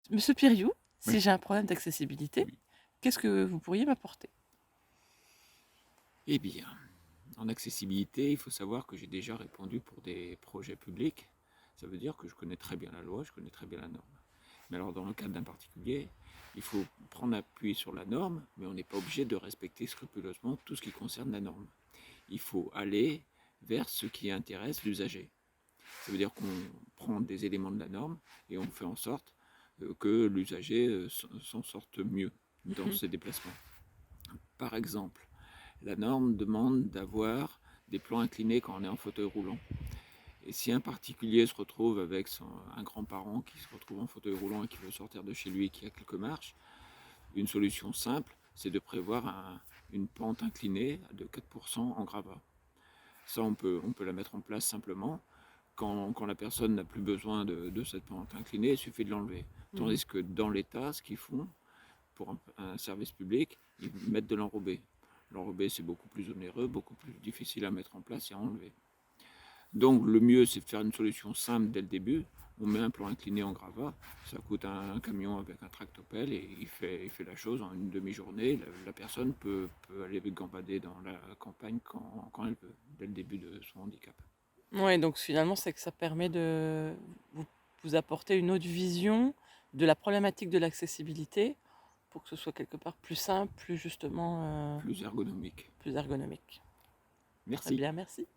Monsieur Piriou, si Oui, j'ai un problème d'accessibilité, oui. qu'est-ce que vous pourriez m'apporter? Eh bien, en accessibilité, il faut savoir que j'ai déjà répondu pour des projets publics. Ça veut dire que je connais très bien la loi, je connais très bien la norme. Mais alors, dans le cadre d'un particulier, il faut prendre appui sur la norme, mais on n'est pas obligé de respecter scrupuleusement tout ce qui concerne la norme. Il faut aller vers ce qui intéresse l'usager. Ça veut dire qu'on prend des éléments de la norme et on fait en sorte que l'usager s'en sorte mieux dans Mhm. ses déplacements. Par exemple, la norme demande d'avoir des plans inclinés quand on est en fauteuil roulant. Et si un particulier se retrouve avec un grand-parent qui se retrouve en fauteuil roulant et qui veut sortir de chez lui et qui a quelques marches, une solution simple, c'est de prévoir une pente inclinée de 4% en gravat. Ça, on peut la mettre en place simplement. Quand la personne n'a plus besoin de cette pente inclinée, il suffit de l'enlever. Mhm. Tandis que dans l'État, ce qu'ils font, pour un service public, ils mettent de l'enrobé. L'enrobé, c'est beaucoup plus onéreux, beaucoup plus difficile à mettre en place et à enlever. Donc le mieux, c'est de faire une solution simple dès le début. On met un plan incliné en gravat, ça coûte un camion avec un tractopelle et il fait la chose en une demi-journée. La personne peut aller gambader dans la campagne quand elle veut, dès le début de son handicap. Ouais, donc finalement, c'est que ça permet de vous, vous apporter une autre vision de la problématique de l'accessibilité pour que ce soit quelque part plus simple, plus justement Plus ergonomique. plus ergonomique. Très Merci. bien, merci.